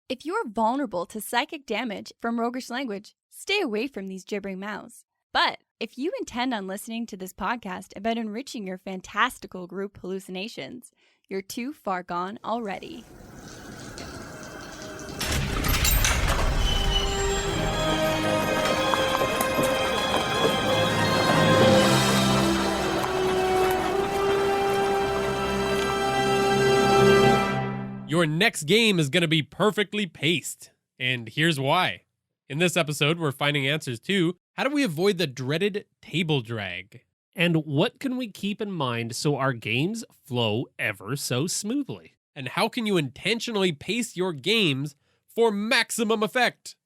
If you're vulnerable to psychic damage from roguish language, stay away from these gibbering mouths. But if you intend on listening to this podcast about enriching your fantastical group hallucinations, you're too far gone already. Your next game is going to be perfectly paced, and here's why. In this episode, we're finding answers to how do we avoid the dreaded table drag? And what can we keep in mind so our games flow ever so smoothly? And how can you intentionally pace your games for maximum effect?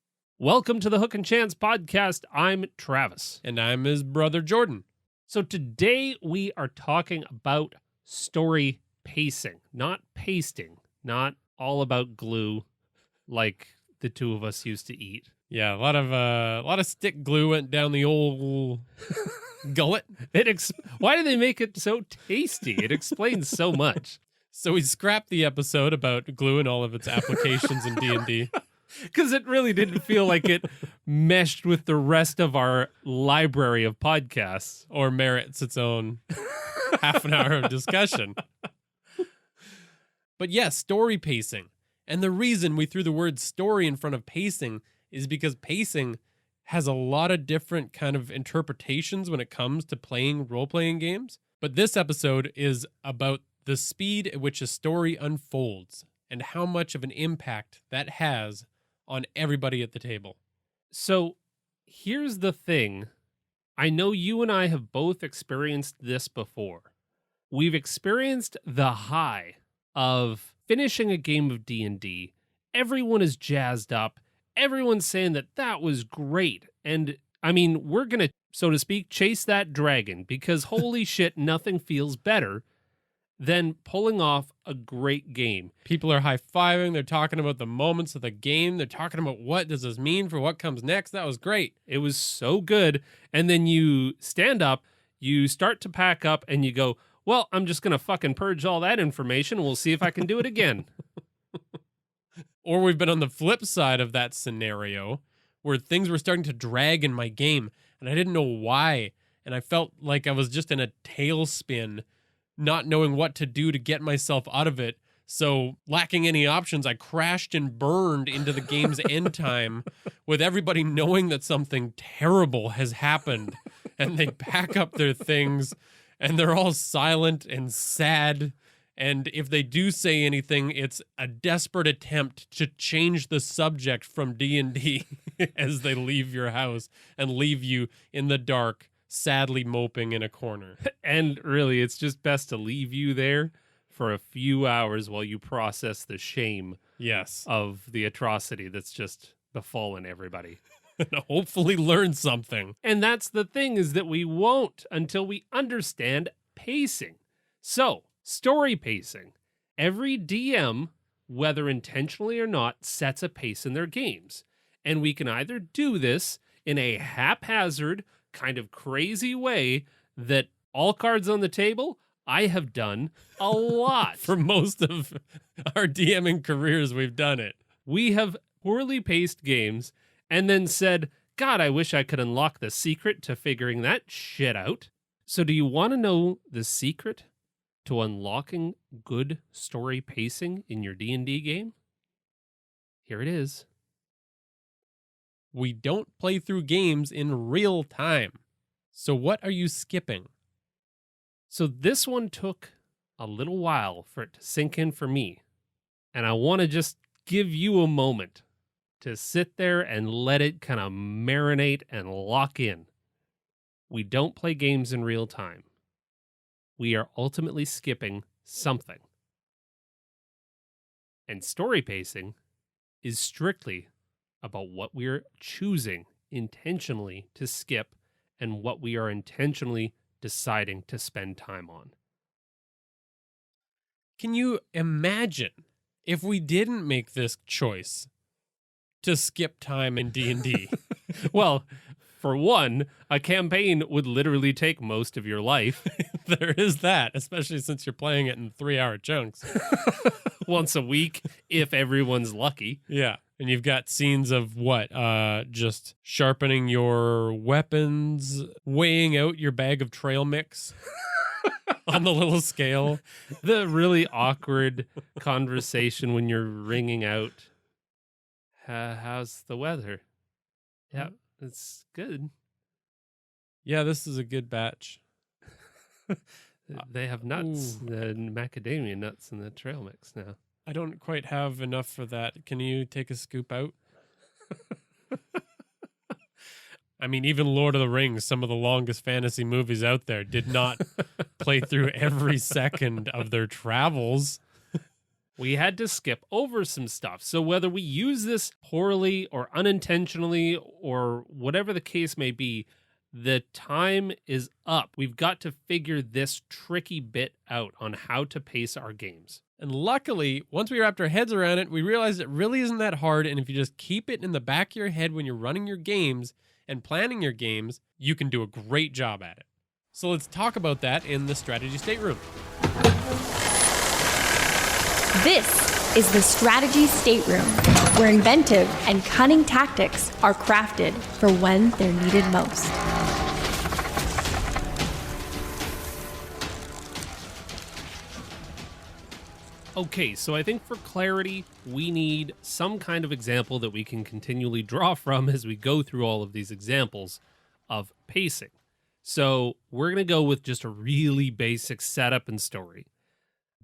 Welcome to the Hook and Chance podcast. I'm Travis. And I'm his brother Jordan. So today we are talking about story pacing, not pasting. Not all about glue like the two of us used to eat. Yeah, a lot of stick glue went down the old gullet. Why do they make it so tasty? It explains so much. So we scrapped the episode about glue and all of its applications in D&D. Because it really didn't feel like it meshed with the rest of our library of podcasts. Or merits its own half an hour of discussion. But yes, story pacing. And the reason we threw the word story in front of pacing is because pacing has a lot of different kind of interpretations when it comes to playing role-playing games. But this episode is about the speed at which a story unfolds and how much of an impact that has on everybody at the table. So here's the thing. I know you and I have both experienced this before. We've experienced the high of finishing a game of D&D. Everyone is jazzed up. Everyone's saying that was great. And I mean, we're going to, so to speak, chase that dragon because holy shit, nothing feels better than pulling off a great game. People are high-fiving. They're talking about the moments of the game. They're talking about what does this mean for what comes next. That was great. It was so good. And then you stand up, you start to pack up, and you go, well, I'm just going to fucking purge all that information. And we'll see if I can do it again. Or we've been on the flip side of that scenario where things were starting to drag in my game and I didn't know why. And I felt like I was just in a tailspin, not knowing what to do to get myself out of it. So lacking any options, I crashed and burned into the game's end time with everybody knowing that something terrible has happened. And they pack up their things and they're all silent and sad. And if they do say anything, it's a desperate attempt to change the subject from D&D as they leave your house and leave you in the dark, sadly moping in a corner. And really, it's just best to leave you there for a few hours while you process the shame of the atrocity that's just befallen everybody. And hopefully learn something. And that's the thing, is that we won't until we understand pacing. So, story pacing. Every DM, whether intentionally or not, sets a pace in their games. And we can either do this in a haphazard, kind of crazy way that all cards on the table, I have done a lot. For most of our DMing careers, we've done it. We have poorly paced games and then said, God, I wish I could unlock the secret to figuring that shit out. So do you want to know the secret to unlocking good story pacing in your D&D game? Here it is. We don't play through games in real time. So what are you skipping? So this one took a little while for it to sink in for me. And I want to just give you a moment to sit there and let it kind of marinate and lock in. We don't play games in real time. We are ultimately skipping something. And story pacing is strictly about what we're choosing intentionally to skip and what we are intentionally deciding to spend time on. Can you imagine if we didn't make this choice to skip time in D&D? Well, For one, a campaign would literally take most of your life. There is that, especially since you're playing it in 3-hour chunks. Once a week, if everyone's lucky. Yeah. And you've got scenes of what? Just sharpening your weapons, weighing out your bag of trail mix on the little scale. The really awkward conversation when you're ringing out, how's the weather? Yeah, it's good. Yeah, this is a good batch. They have nuts, the macadamia nuts in the trail mix now. I don't quite have enough for that. Can you take a scoop out? I mean, even Lord of the Rings, some of the longest fantasy movies out there, did not play through every second of their travels. We had to skip over some stuff. So whether we use this poorly or unintentionally or whatever the case may be, the time is up. We've got to figure this tricky bit out on how to pace our games. And luckily, once we wrapped our heads around it, we realized it really isn't that hard. And if you just keep it in the back of your head when you're running your games and planning your games, you can do a great job at it. So let's talk about that in the Strategy Stateroom. This is the Strategy Stateroom, where inventive and cunning tactics are crafted for when they're needed most. Okay, so I think for clarity, we need some kind of example that we can continually draw from as we go through all of these examples of pacing. So we're going to go with just a really basic setup and story.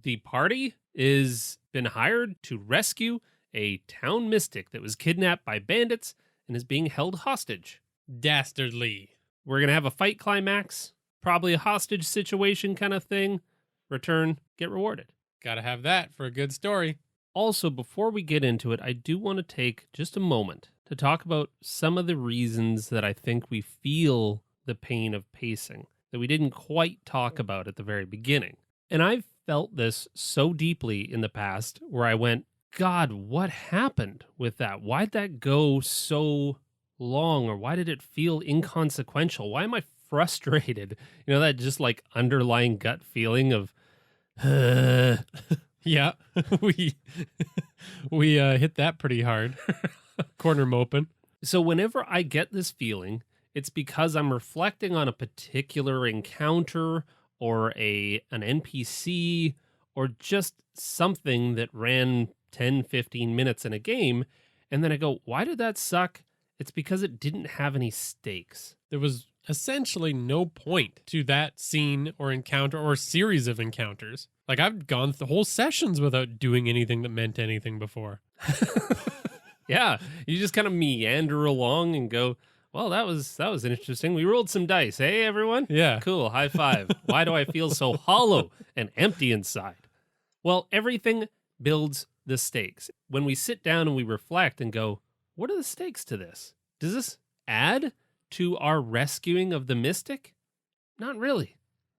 The party is been hired to rescue a town mystic that was kidnapped by bandits and is being held hostage. Dastardly. We're going to have a fight climax, probably a hostage situation kind of thing. Return, get rewarded. Gotta have that for a good story. Also, before we get into it, I do want to take just a moment to talk about some of the reasons that I think we feel the pain of pacing that we didn't quite talk about at the very beginning. And I've felt this so deeply in the past where I went, God, what happened with that? Why'd that go so long? Or why did it feel inconsequential? Why am I frustrated? You know, that just like underlying gut feeling of, yeah, we hit that pretty hard. Corner moping. So whenever I get this feeling, it's because I'm reflecting on a particular encounter or an NPC or just something that ran 10, 15 minutes in a game. And then I go, why did that suck? It's because it didn't have any stakes. There was essentially no point to that scene or encounter or series of encounters. Like, I've gone through whole sessions without doing anything that meant anything before. Yeah, you just kind of meander along and go, well, that was interesting. We rolled some dice. Hey, everyone? Yeah. Cool. High five. Why do I feel so hollow and empty inside? Well, everything builds the stakes. When we sit down and we reflect and go, what are the stakes to this? Does this add to our rescuing of the mystic? Not really.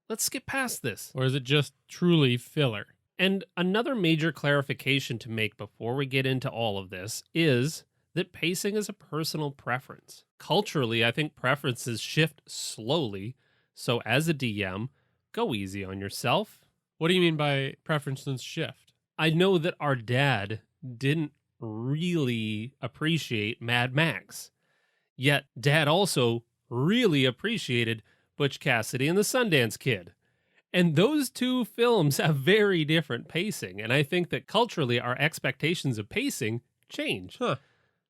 Let's skip past this. Or is it just truly filler? And another major clarification to make before we get into all of this is that pacing is a personal preference. Culturally, I think preferences shift slowly. So as a DM, go easy on yourself. What do you mean by preferences shift? I know that our dad didn't really appreciate Mad Max. Yet Dad also really appreciated Butch Cassidy and the Sundance Kid. And those two films have very different pacing. And I think that culturally our expectations of pacing change. Huh.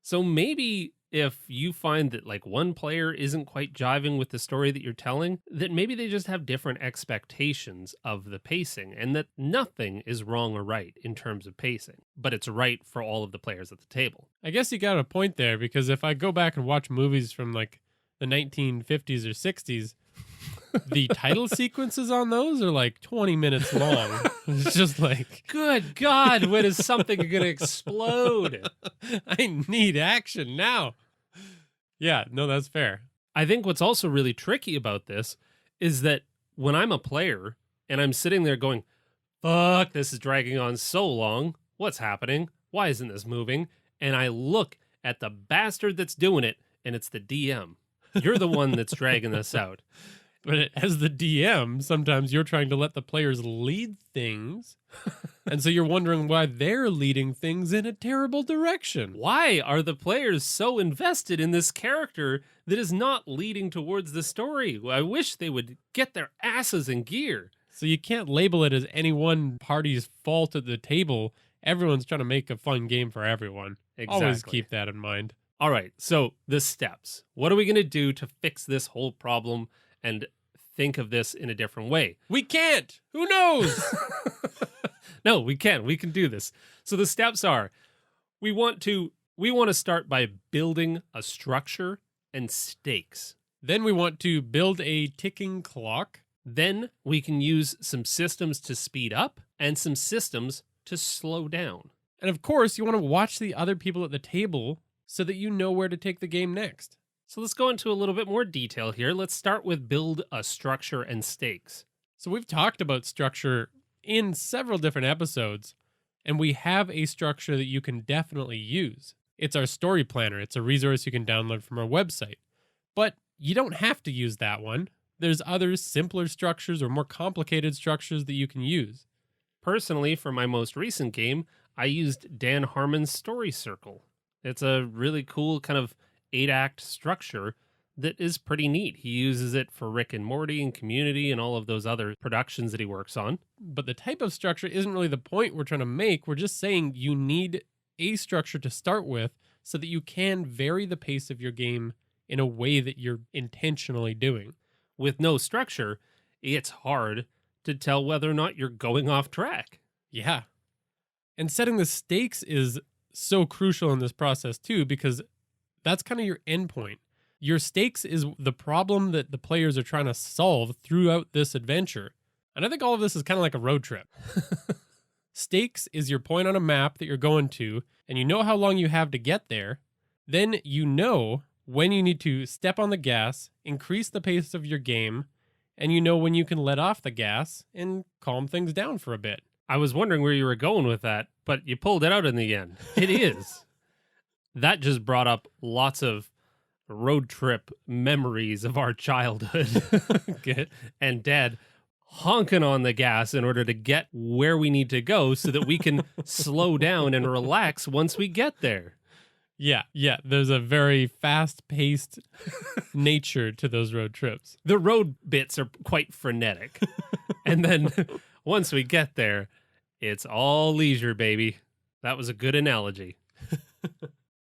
So maybe if you find that like one player isn't quite jiving with the story that you're telling, that maybe they just have different expectations of the pacing and that nothing is wrong or right in terms of pacing, but it's right for all of the players at the table. I guess you got a point there, because if I go back and watch movies from like the 1950s or 60s, the title sequences on those are like 20 minutes long. It's just like, good God, when is something going to explode? I need action now. Yeah, no, that's fair. I think what's also really tricky about this is that when I'm a player and I'm sitting there going, fuck, this is dragging on so long. What's happening? Why isn't this moving? And I look at the bastard that's doing it, and it's the DM. You're the one that's dragging this out. But as the DM, sometimes you're trying to let the players lead things. And so you're wondering why they're leading things in a terrible direction. Why are the players so invested in this character that is not leading towards the story? I wish they would get their asses in gear. So you can't label it as any one party's fault at the table. Everyone's trying to make a fun game for everyone. Exactly. Always keep that in mind. All right, so the steps. What are we going to do to fix this whole problem and think of this in a different way? We can't. Who knows? No, we can. We can do this. So the steps are, we want to start by building a structure and stakes. Then we want to build a ticking clock. Then we can use some systems to speed up and some systems to slow down. And of course, you want to watch the other people at the table so that you know where to take the game next. So let's go into a little bit more detail here. Let's start with build a structure and stakes. So we've talked about structure in several different episodes, and we have a structure that you can definitely use. It's our story planner. It's a resource you can download from our website. But you don't have to use that one. There's other simpler structures or more complicated structures that you can use. Personally, for my most recent game, I used Dan Harmon's Story Circle. It's a really cool kind of 8-act structure that is pretty neat. He uses it for Rick and Morty and Community and all of those other productions that he works on. But the type of structure isn't really the point we're trying to make. We're just saying you need a structure to start with so that you can vary the pace of your game in a way that you're intentionally doing. With no structure, it's hard to tell whether or not you're going off track. Yeah. And setting the stakes is so crucial in this process too, because that's kind of your endpoint. Your stakes is the problem that the players are trying to solve throughout this adventure. And I think all of this is kind of like a road trip. Stakes is your point on a map that you're going to, and you know how long you have to get there. Then you know when you need to step on the gas, increase the pace of your game, and you know when you can let off the gas and calm things down for a bit. I was wondering where you were going with that, but you pulled it out in the end. It is. That just brought up lots of road trip memories of our childhood. And Dad honking on the gas in order to get where we need to go so that we can slow down and relax once we get there. Yeah. There's a very fast-paced nature to those road trips. The road bits are quite frenetic. And then once we get there, it's all leisure, baby. That was a good analogy.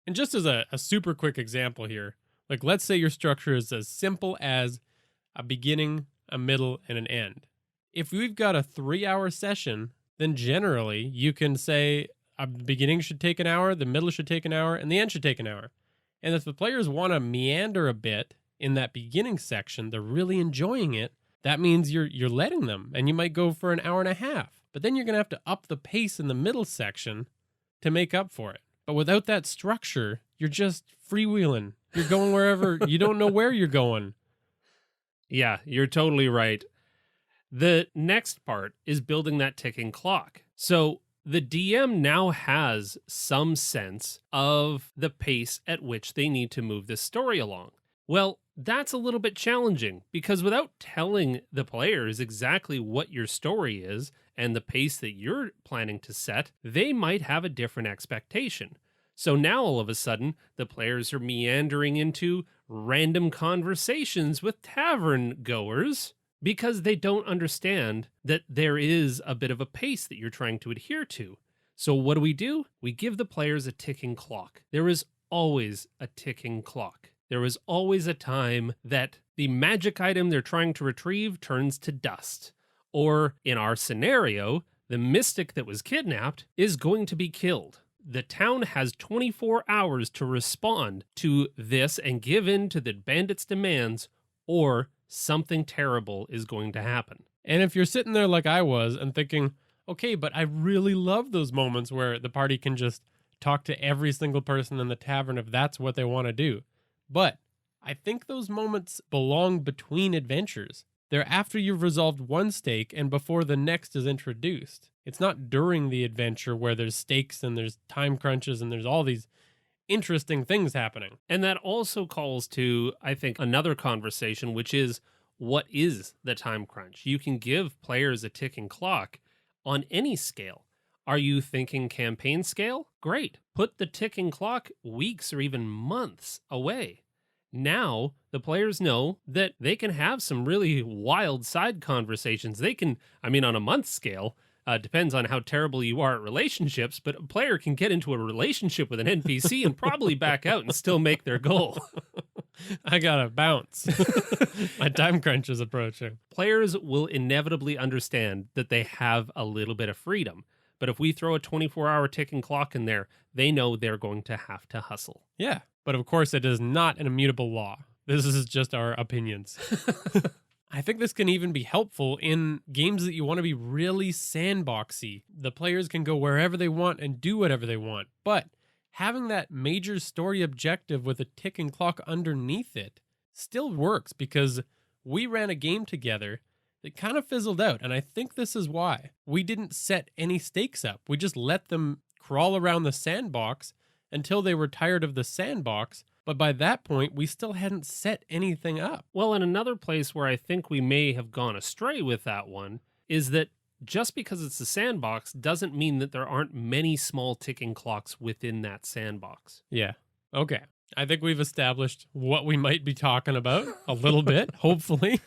And just as a super quick example here, like let's say your structure is as simple as a beginning, a middle, and an end. If we've got a 3-hour session, then generally you can say a beginning should take an hour, the middle should take an hour, and the end should take an hour. And if the players want to meander a bit in that beginning section, they're really enjoying it, that means you're letting them, and you might go for an hour and a half. But then you're going to have to up the pace in the middle section to make up for it. But without that structure, you're just freewheeling. You're going wherever. You don't know where you're going. Yeah, you're totally right. The next part is building that ticking clock. So the DM now has some sense of the pace at which they need to move this story along. Well, that's a little bit challenging because without telling the players exactly what your story is and the pace that you're planning to set, they might have a different expectation. So now all of a sudden, the players are meandering into random conversations with tavern goers because they don't understand that there is a bit of a pace that you're trying to adhere to. So what do? We give the players a ticking clock. There is always a ticking clock. There is always a time that the magic item they're trying to retrieve turns to dust. Or in our scenario, the mystic that was kidnapped is going to be killed. The town has 24 hours to respond to this and give in to the bandits' demands, or something terrible is going to happen. And if you're sitting there like I was and thinking, okay, but I really love those moments where the party can just talk to every single person in the tavern if that's what they want to do. But I think those moments belong between adventures. They're after you've resolved one stake and before the next is introduced. It's not during the adventure where there's stakes and there's time crunches and there's all these interesting things happening. And that also calls to, I think, another conversation, which is, what is the time crunch? You can give players a ticking clock on any scale. Are you thinking campaign scale? Great. Put the ticking clock weeks or even months away. Now, the players know that they can have some really wild side conversations. They can, on a month scale, depends on how terrible you are at relationships, but a player can get into a relationship with an NPC and probably back out and still make their goal. I gotta bounce. My time crunch is approaching. Players will inevitably understand that they have a little bit of freedom. But if we throw a 24-hour ticking clock in there, they know they're going to have to hustle. Yeah, but of course it is not an immutable law. This is just our opinions. I think this can even be helpful in games that you want to be really sandboxy. The players can go wherever they want and do whatever they want, but having that major story objective with a ticking clock underneath it still works, because we ran a game together that kind of fizzled out, and I think this is why. We didn't set any stakes up. We just let them crawl around the sandbox until they were tired of the sandbox, but by that point, we still hadn't set anything up. Well, and another place where I think we may have gone astray with that one is that just because it's a sandbox doesn't mean that there aren't many small ticking clocks within that sandbox. Yeah. Okay. I think we've established what we might be talking about a little bit, hopefully.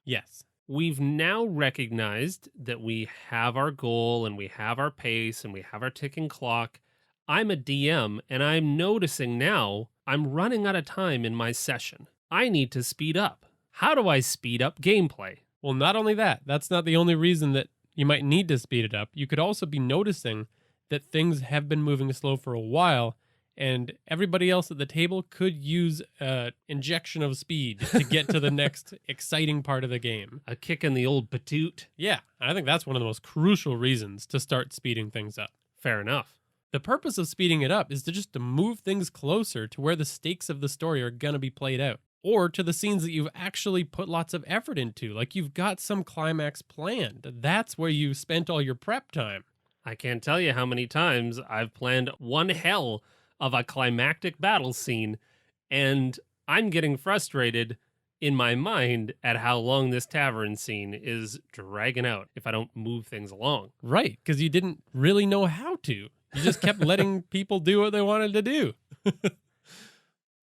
Yes. We've now recognized that we have our goal and we have our pace and we have our ticking clock. I'm a DM, and I'm noticing now I'm running out of time in my session. I need to speed up. How do I speed up gameplay? Well, not only that, that's not the only reason that you might need to speed it up. You could also be noticing that things have been moving slow for a while, and everybody else at the table could use an injection of speed to get to the next exciting part of the game. A kick in the old patoot? Yeah, I think that's one of the most crucial reasons to start speeding things up. Fair enough. The purpose of speeding it up is to move things closer to where the stakes of the story are going to be played out, or to the scenes that you've actually put lots of effort into, like you've got some climax planned. That's where you spent all your prep time. I can't tell you how many times I've planned one hell of a climactic battle scene, and I'm getting frustrated in my mind at how long this tavern scene is dragging out if I don't move things along. Right, because you didn't really know how to. You just kept letting people do what they wanted to do.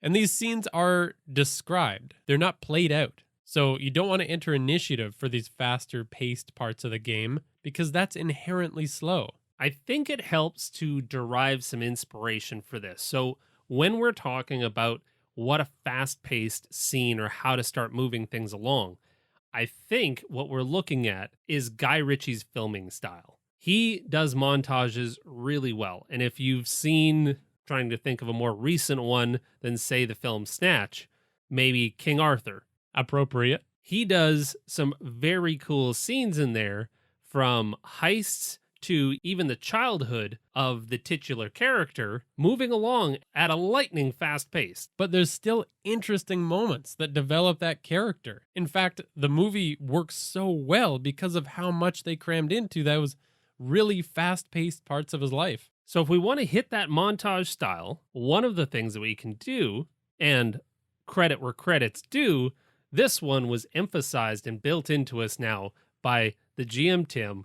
And these scenes are described. They're not played out. So you don't want to enter initiative for these faster paced parts of the game, because that's inherently slow. I think it helps to derive some inspiration for this. So when we're talking about what a fast-paced scene or how to start moving things along, I think what we're looking at is Guy Ritchie's filming style. He does montages really well. And if you've seen, trying to think of a more recent one than, say, the film Snatch, maybe King Arthur. Appropriate. He does some very cool scenes in there, from heists to even the childhood of the titular character, moving along at a lightning fast pace. But there's still interesting moments that develop that character. In fact, the movie works so well because of how much they crammed into those really fast-paced parts of his life. So if we want to hit that montage style, one of the things that we can do, and credit where credit's due, this one was emphasized and built into us now by the GM Tim.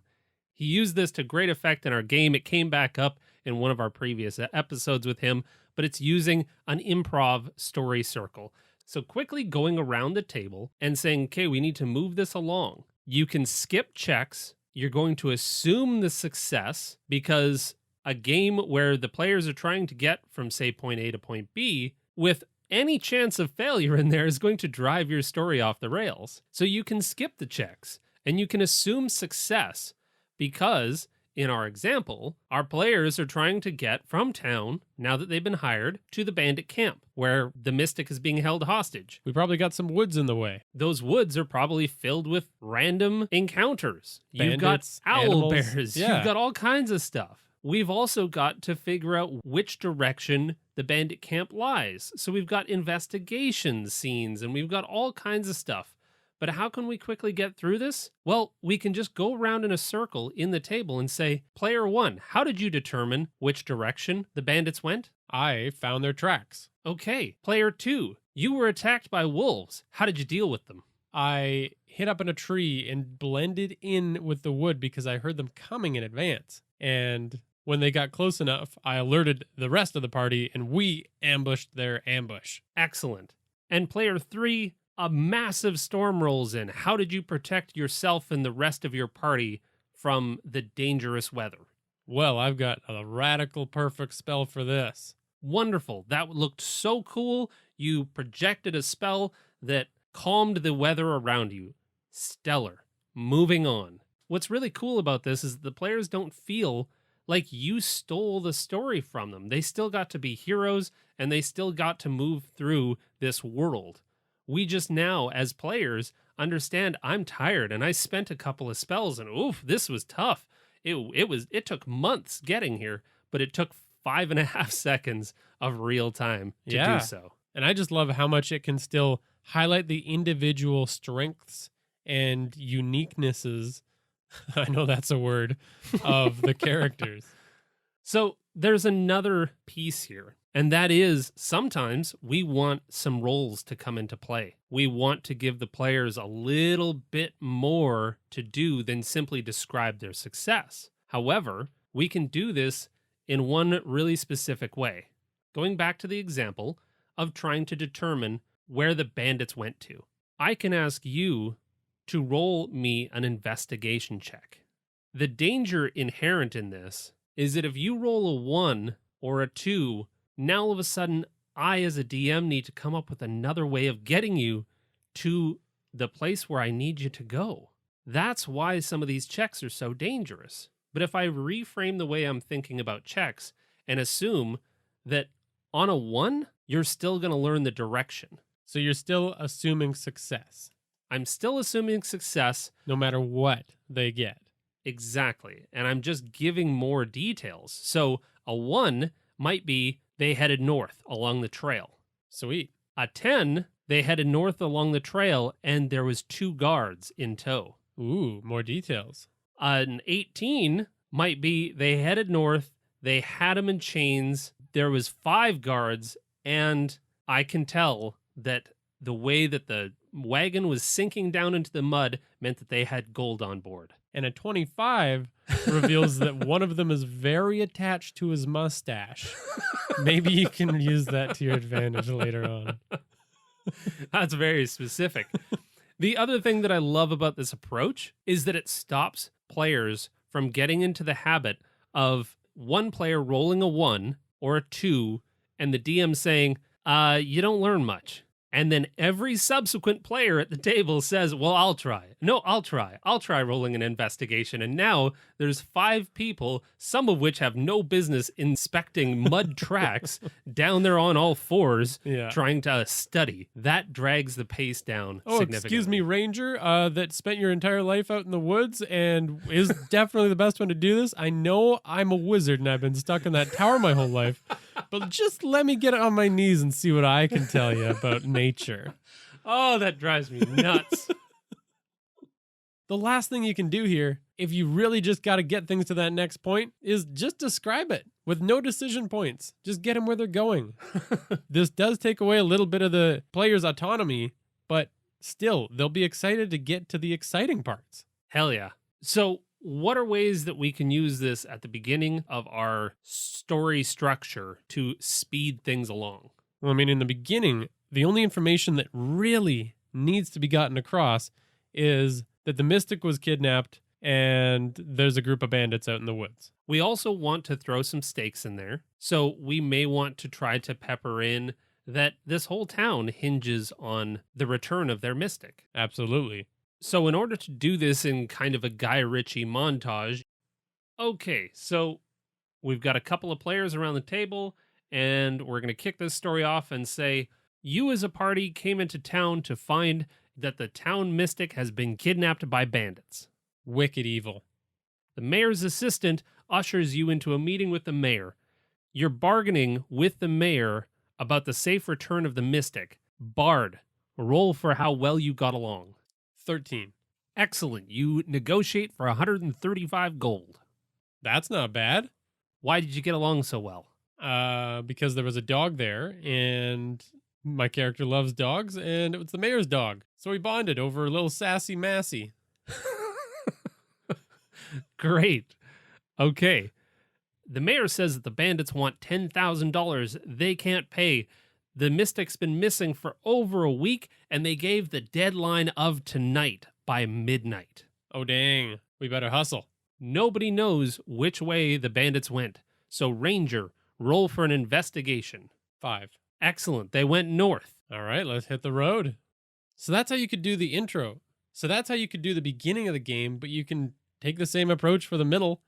He used this to great effect in our game. It came back up in one of our previous episodes with him, but it's using an improv story circle. So quickly going around the table and saying, okay, we need to move this along. You can skip checks. You're going to assume the success, because a game where the players are trying to get from, say, point A to point B, with any chance of failure in there, is going to drive your story off the rails. So you can skip the checks and you can assume success, because in our example, our players are trying to get from town, now that they've been hired, to the bandit camp where the mystic is being held hostage. We probably got some woods in the way. Those woods are probably filled with random encounters. Bandits, you've got owl animals. bears. Yeah. You've got all kinds of stuff. We've also got to figure out which direction the bandit camp lies. So we've got investigation scenes and we've got all kinds of stuff. But how can we quickly get through this? Well, we can just go around in a circle in the table and say, Player 1, how did you determine which direction the bandits went? I found their tracks. Okay. Player 2, you were attacked by wolves. How did you deal with them? I hid up in a tree and blended in with the wood because I heard them coming in advance. And when they got close enough, I alerted the rest of the party and we ambushed their ambush. Excellent. And player 3, a massive storm rolls in. How did you protect yourself and the rest of your party from the dangerous weather? Well, I've got a radical perfect spell for this. Wonderful. That looked so cool. You projected a spell that calmed the weather around you. Stellar. Moving on. What's really cool about this is the players don't feel like you stole the story from them. They still got to be heroes and they still got to move through this world. We just now, as players, understand I'm tired and I spent a couple of spells and oof, this was tough. It took months getting here, but it took 5.5 seconds of real time to do so. And I just love how much it can still highlight the individual strengths and uniquenesses. I know that's a word of the characters. So there's another piece here, and that is sometimes we want some roles to come into play. We want to give the players a little bit more to do than simply describe their success. However, we can do this in one really specific way. Going back to the example of trying to determine where the bandits went to, I can ask you to roll me an investigation check. The danger inherent in this is that if you roll a 1 or a 2, now all of a sudden I as a DM need to come up with another way of getting you to the place where I need you to go. That's why some of these checks are so dangerous. But if I reframe the way I'm thinking about checks and assume that on a 1, you're still going to learn the direction. So you're still assuming success. I'm still assuming success. No matter what they get. Exactly. And I'm just giving more details. So a 1 might be they headed north along the trail. Sweet. A 10, they headed north along the trail and there was 2 guards in tow. Ooh, more details. An 18 might be they headed north, they had them in chains, there was 5 guards, and I can tell that the way that the wagon was sinking down into the mud meant that they had gold on board. And a 25 reveals that one of them is very attached to his mustache. Maybe you can use that to your advantage later on. That's very specific. The other thing that I love about this approach is that it stops players from getting into the habit of one player rolling a 1 or a 2 and the DM saying, you don't learn much. And then every subsequent player at the table says, well, I'll try. No, I'll try. I'll try rolling an investigation. And now there's 5 people, some of which have no business inspecting mud tracks down there on all fours, trying to study. That drags the pace down significantly. Excuse me, Ranger, that spent your entire life out in the woods and is definitely the best one to do this. I know I'm a wizard and I've been stuck in that tower my whole life. But just let me get on my knees and see what I can tell you about nature. Oh, that drives me nuts. The last thing you can do here, if you really just got to get things to that next point, is just describe it with no decision points. Just get them where they're going. This does take away a little bit of the player's autonomy, but still, they'll be excited to get to the exciting parts. Hell yeah. So, what are ways that we can use this at the beginning of our story structure to speed things along? Well, I mean, in the beginning, the only information that really needs to be gotten across is that the mystic was kidnapped and there's a group of bandits out in the woods. We also want to throw some stakes in there. So we may want to try to pepper in that this whole town hinges on the return of their mystic. Absolutely. So in order to do this in kind of a Guy Ritchie montage, okay, so we've got a couple of players around the table, and we're going to kick this story off and say, you as a party came into town to find that the town mystic has been kidnapped by bandits. Wicked evil. The mayor's assistant ushers you into a meeting with the mayor. You're bargaining with the mayor about the safe return of the mystic. Bard, roll for how well you got along. 13. Excellent. You negotiate for 135 gold. That's not bad. Why did you get along so well? Because there was a dog there, and my character loves dogs, and it was the mayor's dog. So we bonded over a little sassy Massey. Great. Okay. The mayor says that the bandits want $10,000 they can't pay. The Mystic's been missing for over a week, and they gave the deadline of tonight by midnight. Oh, dang. We better hustle. Nobody knows which way the bandits went. So, Ranger, roll for an investigation. 5. Excellent. They went north. All right, let's hit the road. So that's how you could do the intro. So that's how you could do the beginning of the game, but you can take the same approach for the middle,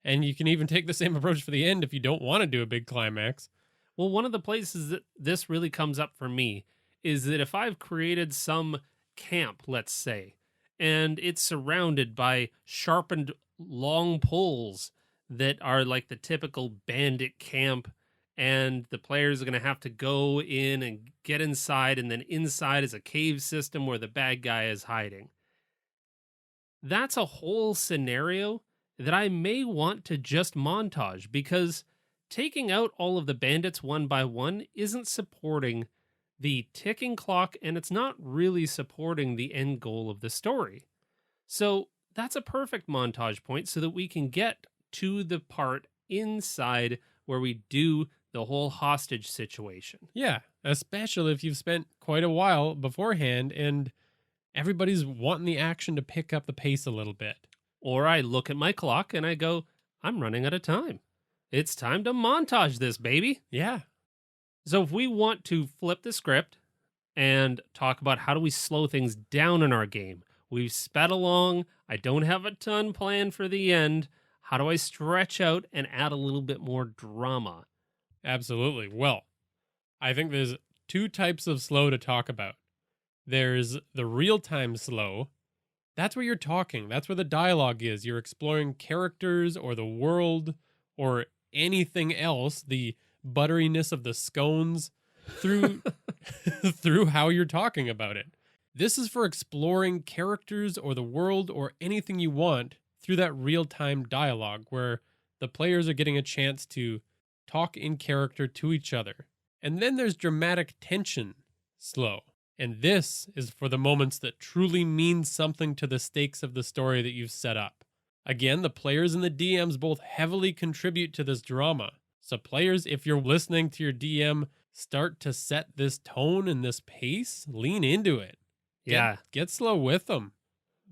and you can even take the same approach for the end if you don't want to do a big climax. Well, one of the places that this really comes up for me is that if I've created some camp, let's say, and it's surrounded by sharpened long poles that are like the typical bandit camp, and the players are going to have to go in and get inside, and then inside is a cave system where the bad guy is hiding. That's a whole scenario that I may want to just montage, because taking out all of the bandits one by one isn't supporting the ticking clock, and it's not really supporting the end goal of the story. So that's a perfect montage point so that we can get to the part inside where we do the whole hostage situation. Yeah, especially if you've spent quite a while beforehand and everybody's wanting the action to pick up the pace a little bit. Or I look at my clock and I go, I'm running out of time. It's time to montage this, baby. Yeah. So if we want to flip the script and talk about how do we slow things down in our game, we've sped along, I don't have a ton planned for the end. How do I stretch out and add a little bit more drama? Absolutely. Well, I think there's 2 types of slow to talk about. There's the real-time slow. That's where you're talking. That's where the dialogue is. You're exploring characters or the world or anything else, the butteriness of the scones through through how you're talking about it. This is for exploring characters or the world or anything you want through that real-time dialogue where the players are getting a chance to talk in character to each other. And then there's dramatic tension slow. And this is for the moments that truly mean something to the stakes of the story that you've set up. Again, the players and the DMs both heavily contribute to this drama. So players, if you're listening to your DM start to set this tone and this pace, lean into it. Get slow with them.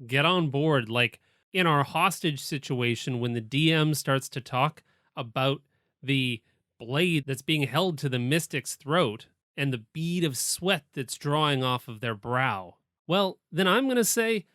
Get on board. Like in our hostage situation, when the DM starts to talk about the blade that's being held to the mystic's throat and the bead of sweat that's drawing off of their brow, well, then I'm going to say,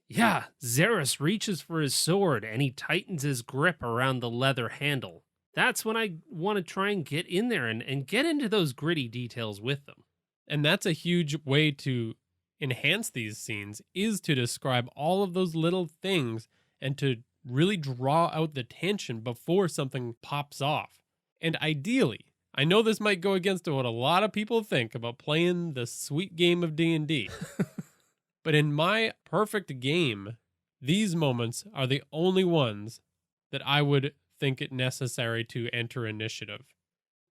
yeah, Xeris reaches for his sword and he tightens his grip around the leather handle. That's when I want to try and get in there and get into those gritty details with them. And that's a huge way to enhance these scenes, is to describe all of those little things and to really draw out the tension before something pops off. And ideally, I know this might go against what a lot of people think about playing the sweet game of D&D, but in my perfect game, these moments are the only ones that I would think it necessary to enter initiative.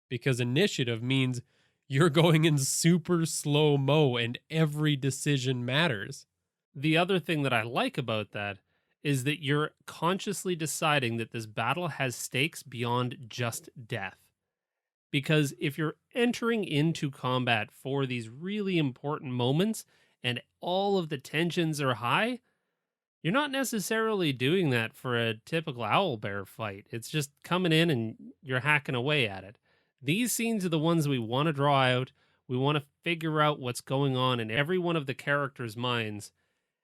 Because initiative means you're going in super slow-mo and every decision matters. The other thing that I like about that is that you're consciously deciding that this battle has stakes beyond just death. Because if you're entering into combat for these really important moments and all of the tensions are high, you're not necessarily doing that for a typical owlbear fight. It's just coming in and you're hacking away at it. These scenes are the ones we want to draw out. We want to figure out what's going on in every one of the characters' minds.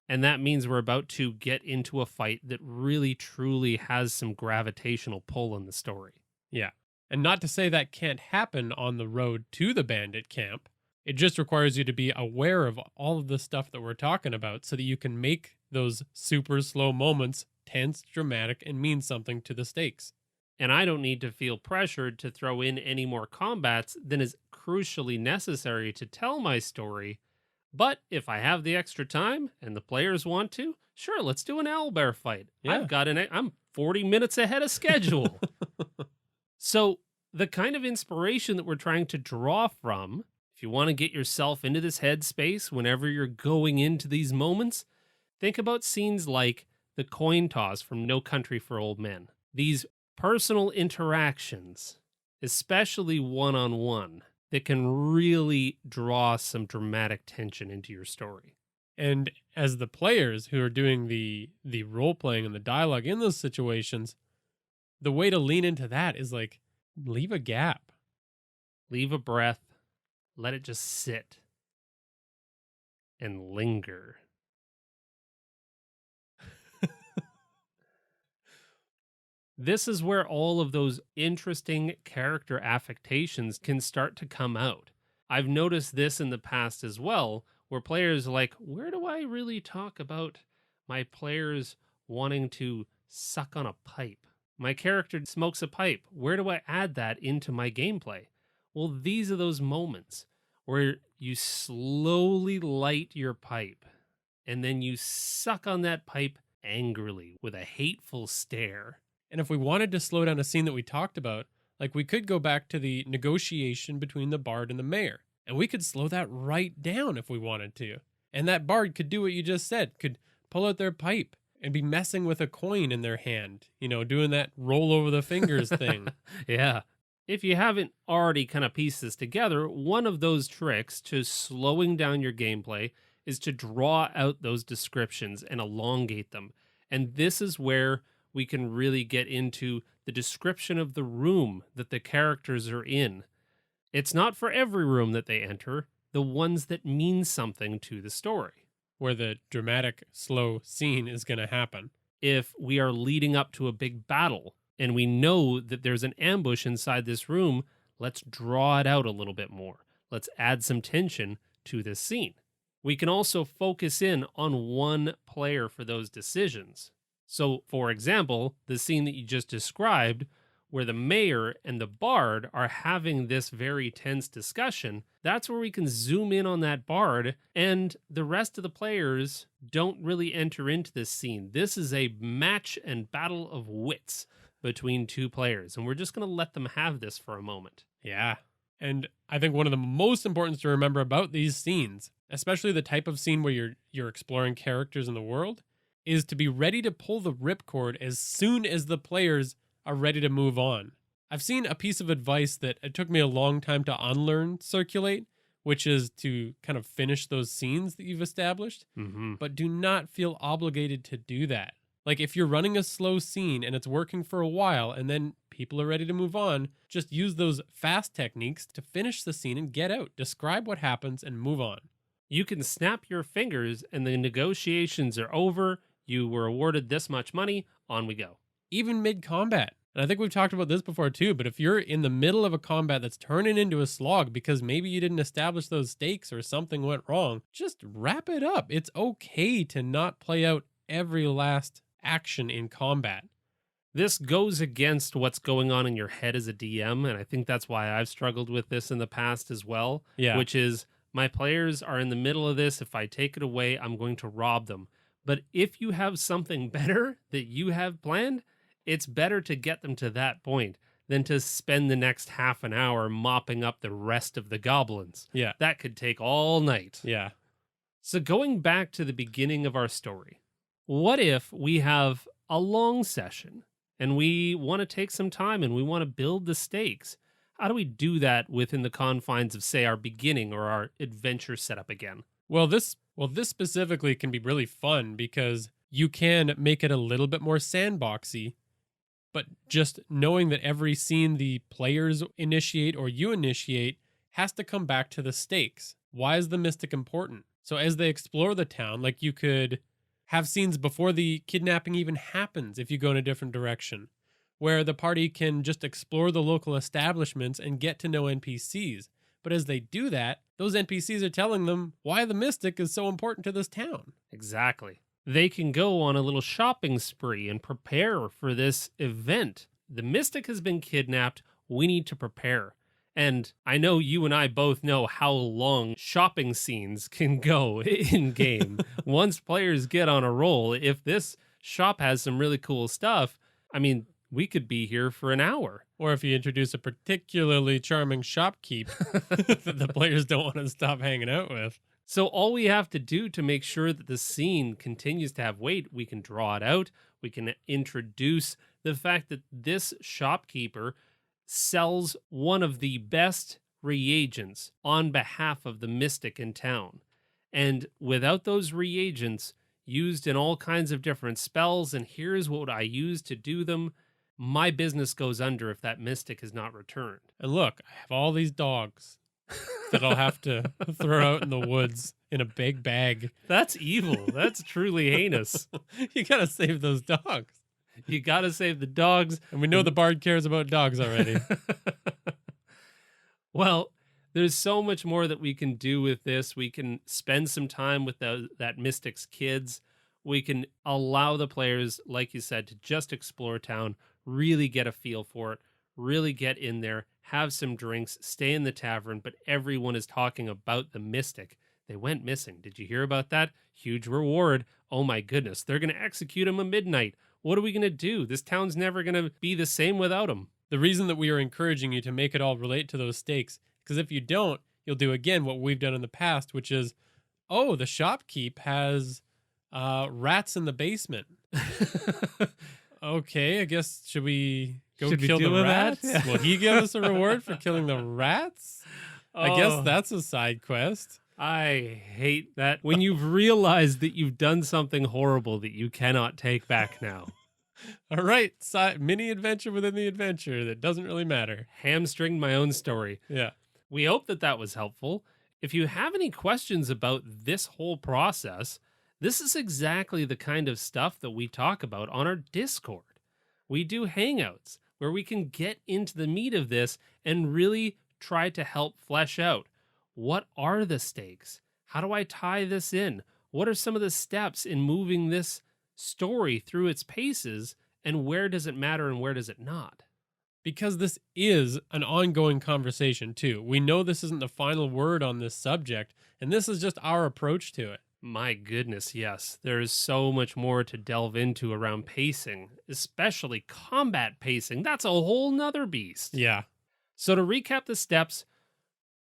And that means we're about to get into a fight that really, truly has some gravitational pull in the story. Yeah. And not to say that can't happen on the road to the bandit camp. It just requires you to be aware of all of the stuff that we're talking about so that you can make those super slow moments tense, dramatic, and mean something to the stakes. And I don't need to feel pressured to throw in any more combats than is crucially necessary to tell my story. But if I have the extra time and the players want to, sure, let's do an owlbear fight. Yeah. I'm 40 minutes ahead of schedule. So the kind of inspiration that we're trying to draw from, if you want to get yourself into this headspace whenever you're going into these moments, think about scenes like the coin toss from No Country for Old Men. These personal interactions, especially one-on-one, that can really draw some dramatic tension into your story. And as the players who are doing the role playing and the dialogue in those situations, the way to lean into that is like leave a gap. Leave a breath, let it just sit and linger. This is where all of those interesting character affectations can start to come out. I've noticed this in the past as well, where players are like, where do I really talk about my players wanting to suck on a pipe? My character smokes a pipe. Where do I add that into my gameplay? Well, these are those moments where you slowly light your pipe and then you suck on that pipe angrily with a hateful stare. And if we wanted to slow down a scene that we talked about, like we could go back to the negotiation between the bard and the mayor, and we could slow that right down if we wanted to. And that bard could do what you just said, could pull out their pipe and be messing with a coin in their hand, doing that roll over the fingers thing. Yeah. If you haven't already kind of pieced this together, one of those tricks to slowing down your gameplay is to draw out those descriptions and elongate them. And this is where we can really get into the description of the room that the characters are in. It's not for every room that they enter, the ones that mean something to the story. Where the dramatic, slow scene is going to happen. If we are leading up to a big battle and we know that there's an ambush inside this room, let's draw it out a little bit more. Let's add some tension to this scene. We can also focus in on one player for those decisions. So, for example, the scene that you just described, where the mayor and the bard are having this very tense discussion, that's where we can zoom in on that bard, and the rest of the players don't really enter into this scene. This is a match and battle of wits between two players, and we're just going to let them have this for a moment. Yeah. And I think one of the most important to remember about these scenes, especially the type of scene where you're exploring characters in the world, is to be ready to pull the ripcord as soon as the players are ready to move on. I've seen a piece of advice that it took me a long time to unlearn circulate, which is to kind of finish those scenes that you've established, but do not feel obligated to do that. Like if you're running a slow scene and it's working for a while and then people are ready to move on, just use those fast techniques to finish the scene and get out. Describe what happens and move on. You can snap your fingers and the negotiations are over. You were awarded this much money, on we go. Even mid-combat. And I think we've talked about this before too, but if you're in the middle of a combat that's turning into a slog because maybe you didn't establish those stakes or something went wrong, just wrap it up. It's okay to not play out every last action in combat. This goes against what's going on in your head as a DM, and I think that's why I've struggled with this in the past as well, which is my players are in the middle of this. If I take it away, I'm going to rob them. But if you have something better that you have planned, it's better to get them to that point than to spend the next half an hour mopping up the rest of the goblins. Yeah. That could take all night. Yeah. So going back to the beginning of our story, what if we have a long session and we want to take some time and we want to build the stakes? How do we do that within the confines of, say, our beginning or our adventure setup again? Well, this specifically can be really fun because you can make it a little bit more sandboxy, but just knowing that every scene the players initiate or you initiate has to come back to the stakes. Why is the mystic important? So as they explore the town, like you could have scenes before the kidnapping even happens if you go in a different direction, where the party can just explore the local establishments and get to know NPCs. But as they do that, those NPCs are telling them why the mystic is so important to this town. Exactly. They can go on a little shopping spree and prepare for this event. The mystic has been kidnapped. We need to prepare. And I know you and I both know how long shopping scenes can go in game. Once players get on a roll, if this shop has some really cool stuff, I mean, we could be here for an hour. Or if you introduce a particularly charming shopkeep that the players don't want to stop hanging out with. So all we have to do to make sure that the scene continues to have weight, we can draw it out. We can introduce the fact that this shopkeeper sells one of the best reagents on behalf of the mystic in town. And without those reagents used in all kinds of different spells, and here's what I use to do them, my business goes under if that mystic is not returned. And look, I have all these dogs that I'll have to throw out in the woods in a big bag. That's evil. That's truly heinous. You gotta save those dogs. You gotta save the dogs. And we know the bard cares about dogs already. Well, there's so much more that we can do with this. We can spend some time with that Mystic's kids. We can allow the players, like you said, to just explore town, really get a feel for it, really get in there, have some drinks, stay in the tavern, but everyone is talking about the Mystic. They went missing. Did you hear about that? Huge reward. Oh my goodness, they're going to execute him at midnight. What are we going to do? This town's never going to be the same without him. The reason that we are encouraging you to make it all relate to those stakes, because if you don't, you'll do again what we've done in the past, which is, oh, the shopkeep has rats in the basement. Okay, I guess, should we go kill the rats? Yeah. Will he give us a reward for killing the rats? I guess that's a side quest. I hate that when you've realized that you've done something horrible that you cannot take back now. All right, mini adventure within the adventure that doesn't really matter. Hamstringed my own story. Yeah. We hope that was helpful. If you have any questions about this whole process, this is exactly the kind of stuff that we talk about on our Discord. We do hangouts where we can get into the meat of this and really try to help flesh out, what are the stakes? How do I tie this in? What are some of the steps in moving this story through its paces, and where does it matter and where does it not? Because this is an ongoing conversation too. We know this isn't the final word on this subject, and this is just our approach to it. My goodness, yes. There is so much more to delve into around pacing, especially combat pacing. That's a whole nother beast. Yeah. So to recap the steps,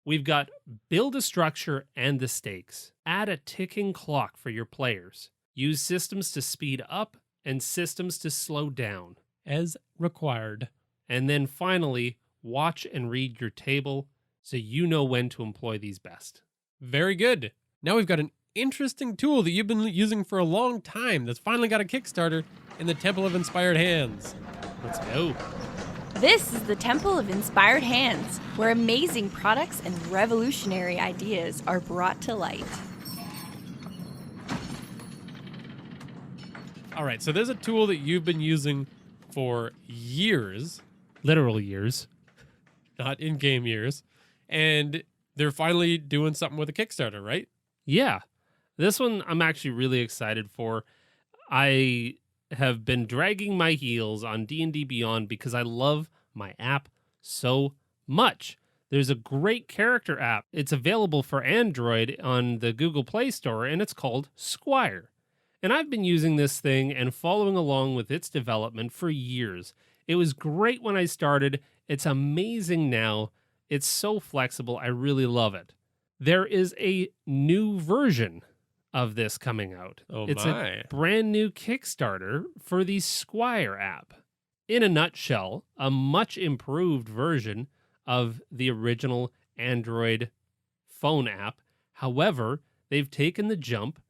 we've got build a structure and the stakes. Add a ticking clock for your players. Use systems to speed up and systems to slow down. As required. And then finally, watch and read your table so you know when to employ these best. Very good. Now we've got an interesting tool that you've been using for a long time that's finally got a Kickstarter in the Temple of Inspired Hands. Let's go. This is the Temple of Inspired Hands, where amazing products and revolutionary ideas are brought to light. All right, so there's a tool that you've been using for years. Literal years. Not in-game years. And they're finally doing something with a Kickstarter, right? Yeah. This one I'm actually really excited for. I have been dragging my heels on D&D Beyond because I love my app so much. There's a great character app. It's available for Android on the Google Play Store, and it's called Squire. And I've been using this thing and following along with its development for years. It was great when I started. It's amazing now. It's so flexible. I really love it. There is a new version of this coming out. Oh, it's my. a brand new Kickstarter for the Squire app. In a nutshell, a much improved version of the original Android phone app. However, they've taken the jump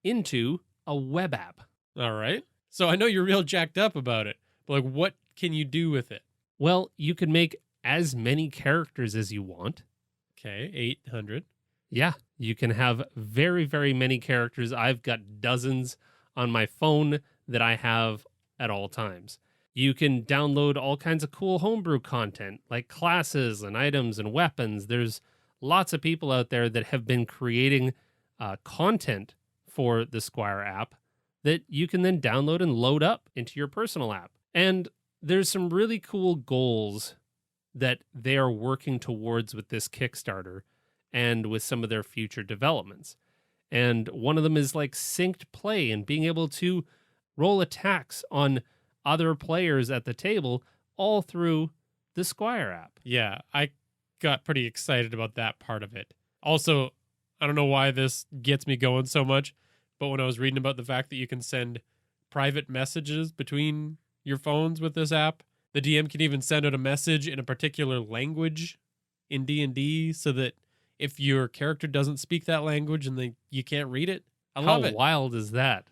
into a web app. All right. So I know you're real jacked up about it, but like, what can you do with it? Well, you can make as many characters as you want. Okay, 800. Yeah, you can have very, very many characters. I've got dozens on my phone that I have at all times. You can download all kinds of cool homebrew content like classes and items and weapons. There's lots of people out there that have been creating content for the Squire app that you can then download and load up into your personal app. And there's some really cool goals that they are working towards with this Kickstarter and with some of their future developments. And one of them is like synced play and being able to roll attacks on other players at the table all through the Squire app. Yeah, I got pretty excited about that part of it. Also, I don't know why this gets me going so much, but when I was reading about the fact that you can send private messages between your phones with this app, the DM can even send out a message in a particular language in D&D so that if your character doesn't speak that language and you can't read it. I love it. How wild is that?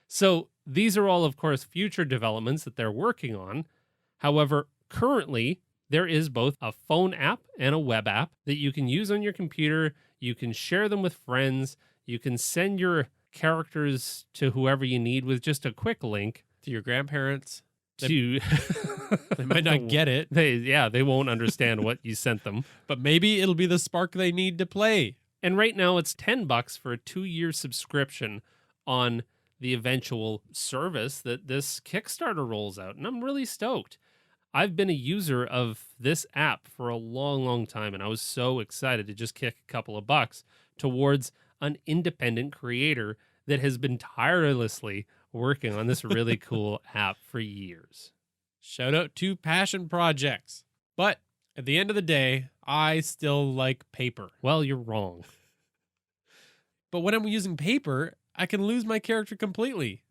So these are all, of course, future developments that they're working on. However, currently, there is both a phone app and a web app that you can use on your computer. You can share them with friends. You can send your characters to whoever you need with just a quick link. To your grandparents. They might not get it. They won't understand what you sent them. But maybe it'll be the spark they need to play. And right now it's $10 for a 2-year subscription on the eventual service that this Kickstarter rolls out. And I'm really stoked. I've been a user of this app for a long, long time, and I was so excited to just kick a couple of bucks towards an independent creator that has been tirelessly working on this really cool app for years. Shout out to passion projects. But at the end of the day, I still like paper. Well, you're wrong. But when I'm using paper, I can lose my character completely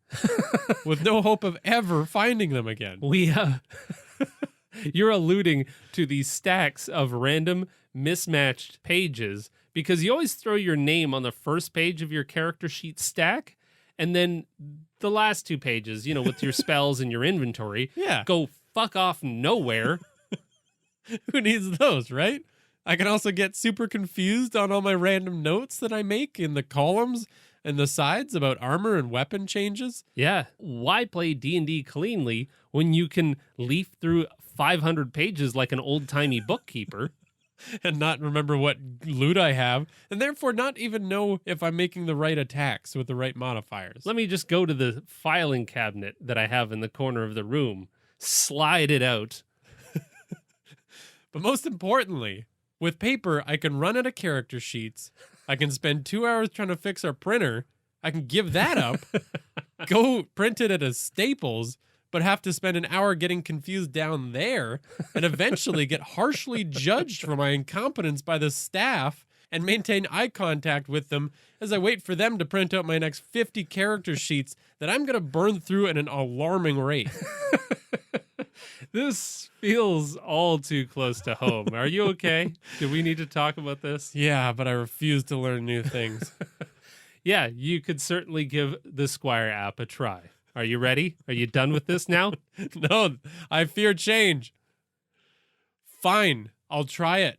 with no hope of ever finding them again. You're alluding to these stacks of random mismatched pages because you always throw your name on the first page of your character sheet stack, and then the last 2 pages, with your spells and your inventory, go fuck off nowhere. Who needs those, right? I can also get super confused on all my random notes that I make in the columns and the sides about armor and weapon changes. Yeah. Why play D&D cleanly when you can leaf through 500 pages like an old-timey bookkeeper? And not remember what loot I have, and therefore not even know if I'm making the right attacks with the right modifiers. Let me just go to the filing cabinet that I have in the corner of the room, slide it out. But most importantly, with paper, I can run out of character sheets. I can spend 2 hours trying to fix our printer. I can give that up, go print it at a Staples, but have to spend an hour getting confused down there and eventually get harshly judged for my incompetence by the staff and maintain eye contact with them as I wait for them to print out my next 50 character sheets that I'm going to burn through at an alarming rate. This feels all too close to home. Are you okay? Do we need to talk about this? Yeah, but I refuse to learn new things. Yeah, you could certainly give the Squire app a try. Are you ready? Are you done with this now? No, I fear change. Fine, I'll try it.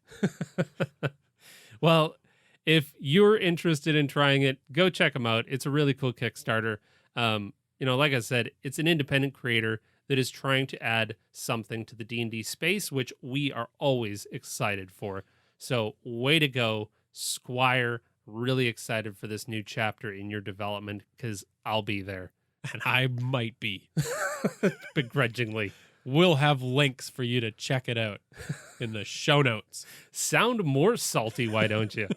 Well, if you're interested in trying it, go check them out. It's a really cool Kickstarter. Like I said, it's an independent creator that is trying to add something to the D&D space, which we are always excited for. So way to go, Squire. Really excited for this new chapter in your development because I'll be there. And I might be. Begrudgingly. We'll have links for you to check it out in the show notes. Sound more salty, why don't you?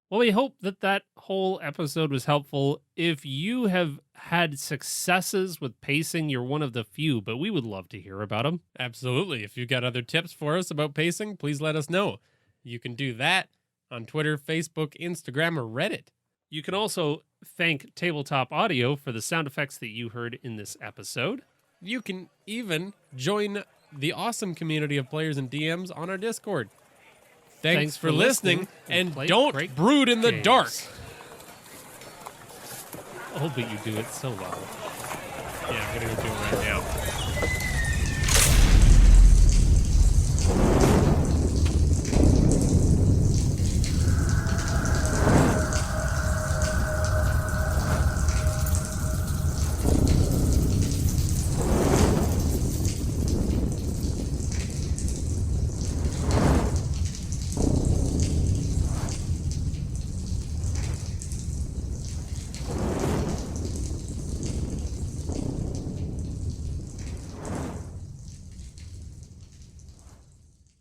Well, we hope that whole episode was helpful. If you have had successes with pacing, you're one of the few, but we would love to hear about them. Absolutely. If you've got other tips for us about pacing, please let us know. You can do that on Twitter, Facebook, Instagram, or Reddit. You can also thank Tabletop Audio for the sound effects that you heard in this episode. You can even join the awesome community of players and DMs on our Discord. Thanks for listening, and don't brood in the dark. Oh, but you do it so well. Yeah, I'm going to go do it right now.